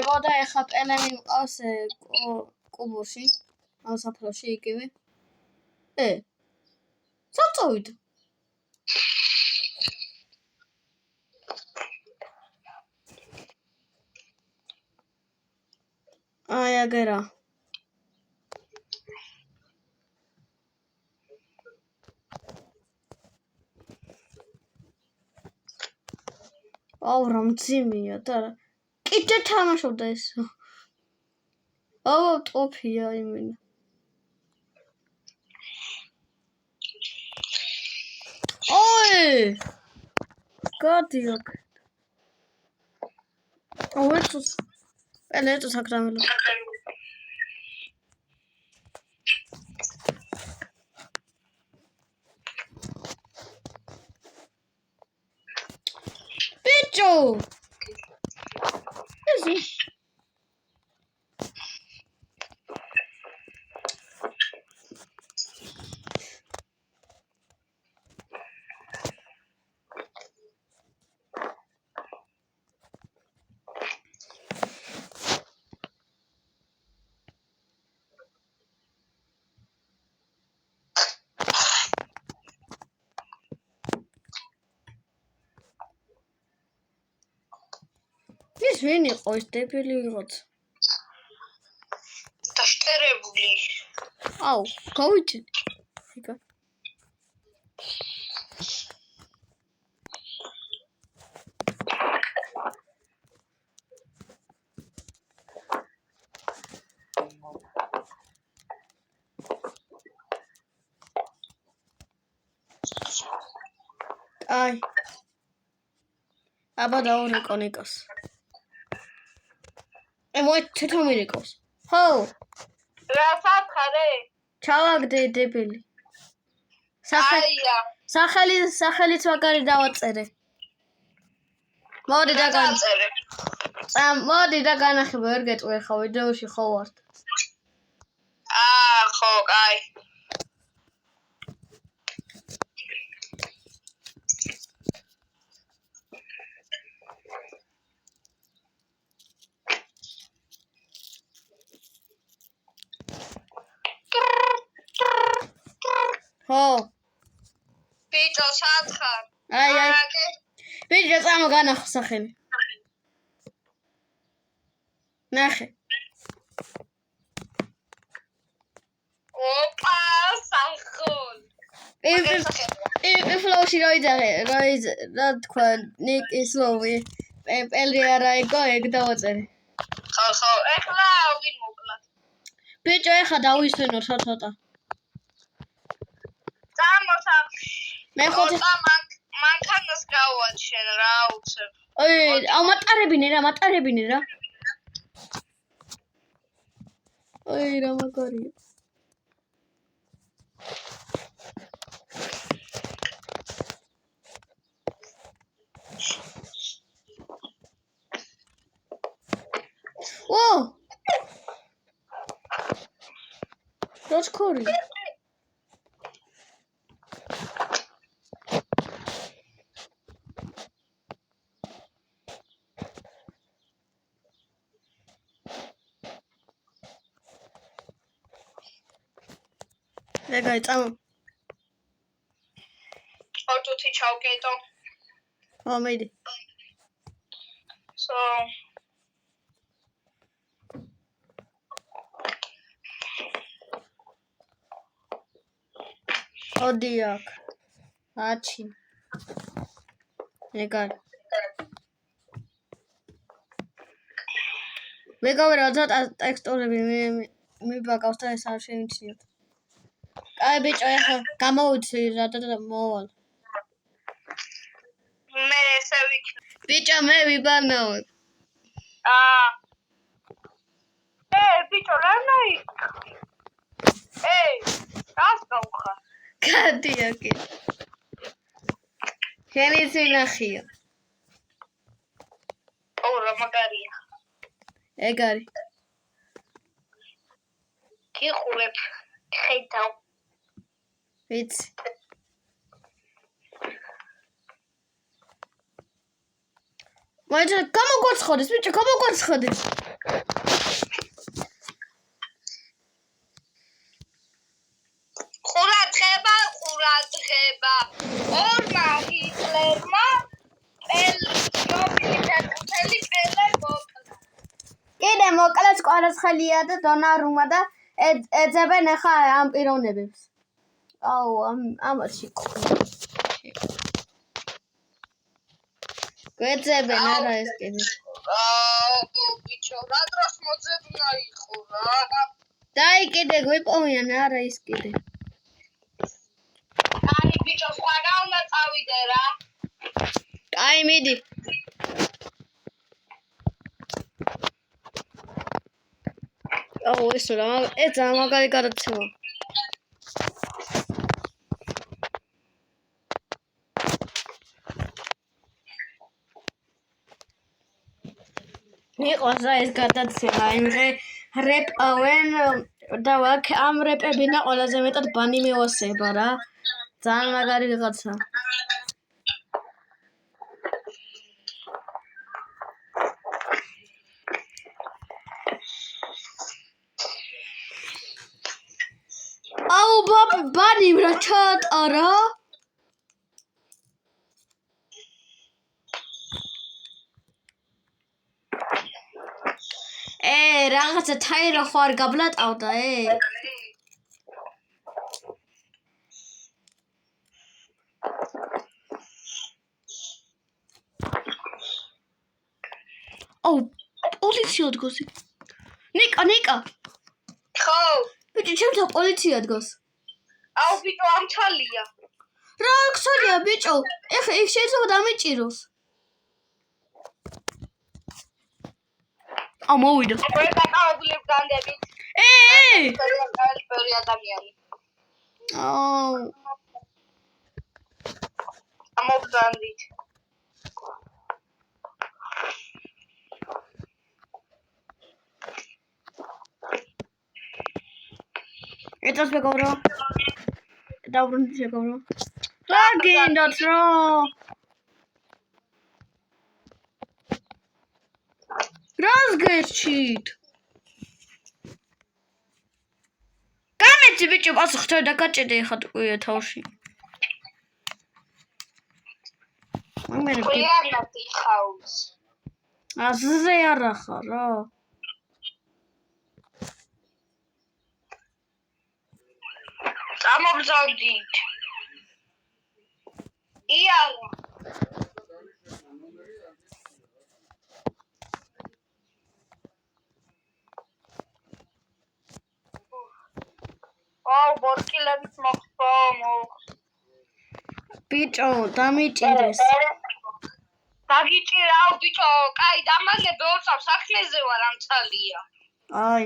იყო და ეხა პელენი მყავს კუბოში, საფროში იგივე. საწოვით. აი აგერა. აუ რა მძიმეა და კიდე თამაშობდა ეს. აუ ტოფია იმენა. ოი! გადი აქ. აუ ეცოს. პელეტო საკრამელო. ბიჭო! ეზი ის ვინ იყო ის დებილი ვიღაც? დაშტერებული. აუ, გავიჭი. იგა. აი. აბა დაურეკო ნიკოს. მოი თეთრომირიკოს. ხო. რა სათხარე? ჩავაგდე დებილი. აია. სახელიც მაგარი დავაწერე. მოდი დაწერე. მოდი და განახებო ვერ გეტყვი ხა ვიდეოში ხო ვართ. ხო, კაი. ხო. ბიჭო, სათხარ? აი. ბიჭო, წამო განახო სახელი. ნახე. ოპა, სახულ. ფლოუში რა თქვა, ნიკის ლოვი. პელი არა იგო, ეგ დავაწერე. ხო, ეხლა ვინ მოკლათ? ბიჭო, ეხა დავისვენო ცოტა. წამოსახში. მე ხოთი მანქანას გავაჩენ რა უცებ. აუ მატარებინე რა. ოი რა მაგარია. ო! როჩქორი. წამო. ორთუთი ჩავკეტო. მედი. ოდი აქ. აჩი. ეგარ. მეგავერა ცოტა ტექსტურები მიბაგავს და ეს არ შევინციოთ. აი ბიჭო, ეხლა გამოვიცი რა და მოვალ. მე ესე ვიქნებ. ბიჭო, მე ვიბანავებ. ბიჭო, რა ნაიქ? რას გავხარ? გადი აქ. შენიც ვინახია. რა მაგარია. ეგ არის. გიხურებ, ხედავ. ვიცი. მოიცა გამოგვაცხოდეს, ბიჭო, გამოგვაცხოდეს. კიდე მოკლეს კვარაცხელია და დონარუმა და ეძებენ ახლა ამ პიროვნებებს. აუ, ამაში გვეძებენ არა ეს კიდე. ბიჭო, რა დროს მოძებნა იყო რა. დაი კიდე გვიპოვიან არა ის კიდე. აი ბიჭო, სხვა უნდა წავიდე რა. კაი, მიდი. აუ, ეს ძალიან მაგარი გადაცემა. მიყვარს რა ეს გადაცემა, იმღე რეპავენ და ამ რეპებინა ყველაზე მეტად ბანი მივასება რა. ძალიან მაგარი რაღაცა. აუ ბანი რა ჩატარა? რაღაცა თაირა ხო არ გაბლატავდა აუ პოლიცია დგოს. ნიკა. ხო. ბიჭო, ჩემთან პოლიცია დგოს. აუ ბიჭო, ამცალია. რა ხსალია ბიჭო? ეხა იქ შეიძლება დამეჭიროს. აუ მოვიდა. მე დაკავებლებ განდებით. ბევრი ადამიანი. აუ. ამოგდანდით. ეტას მეგობრო. დაუბრუნდი მეგობრო. რა გინდათ რა? რას გერჩით? გამეცი ბიჭო, პასუხი და გაჭედე ხა ტყუია თავში. მამერე ყიანათი ხავს. აზზე არა ხარ რა. წამოგზავნდით. იარა. აუ, ბორკილებით მოხდომო. ბიჭო, დამიჭირეს. დაგიჭირა, აუ ბიჭო, კაი, დამალე ბევრსა საქმეზე ვარ ამცალია. აი.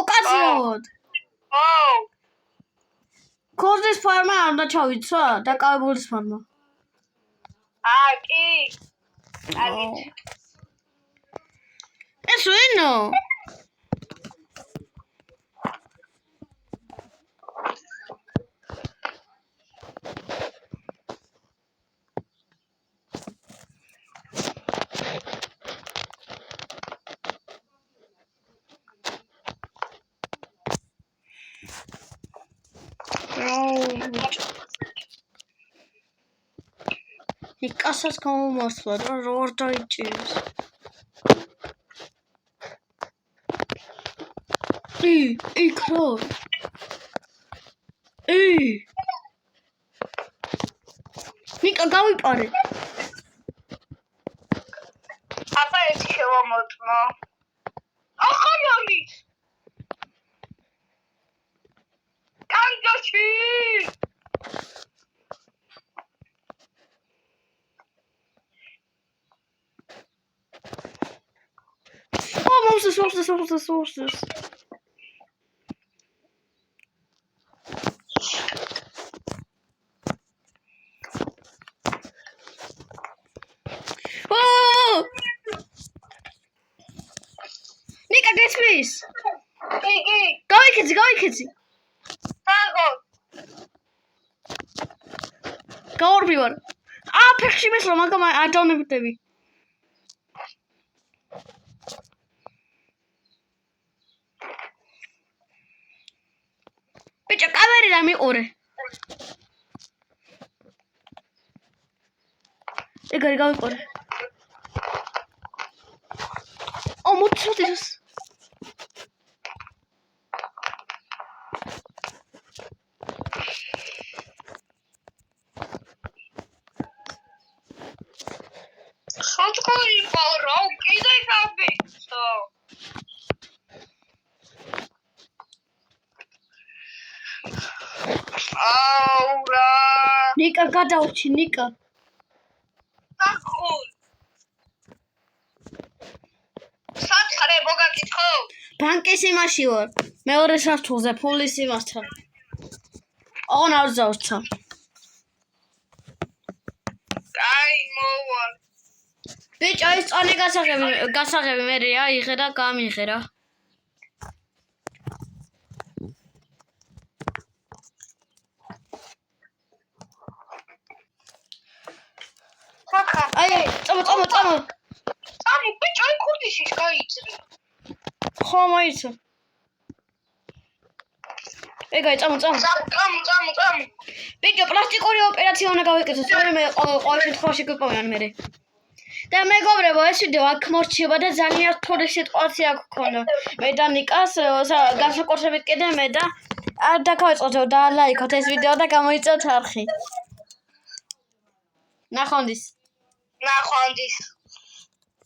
უკაცრავად. ო. კოზის ფარმა არ უნდა ჩავიცვა და კავებულის ფარმა. კი. ეს ვინო? იკასას გამომასლა რა არ დაიჭირეს. იქ რა? ნიკა გავიპარე. აბა ეს შევამოწმო. ახალამის. კანჯაში. Monsters. Nika, get please. Გავიქეცი. გავარბი ვარ. ფეხში მესლა, მაგრამ არ დავმევდები. ბიჭო, კამერა მიყურე. ეგარი გავიყურე. მოწოდეს. ხოჭკოი პავრა, კიდე გაბიცო. აურა. ნიკა გადავრჩი, ნიკა. ნახულ. სათხრე მოგაკითხო? ბანკის იმაში ვარ. მეორე სართულზე ფულის იმასთან. აღარ არზავსა. აი მოვალ. ბიჭო, ის წონი გასაღები მე აიღე და გამიღე რა. აი, წამო. წამი, ბიჭო, აი ქურდიშის გაიწრი. ხო, მოიცა. ეგაი, წამო. წამო. ბიჭო, პლასტიკური ოპერაცია უნდა გავიკეთოს, მე ყოველ შემთხვევაში გიყვევიან მე. და მეგობრებო, ეს ვიდეო აქ მორჩება და ძალიან რთული სიტუაცია გქონდა. მე და ნიკას განსაკუთრებით კიდე მე და არ დაგავიწყოთ და ლაიქოთ ეს ვიდეო და გამოიწევთ არხი. ნახვამდის.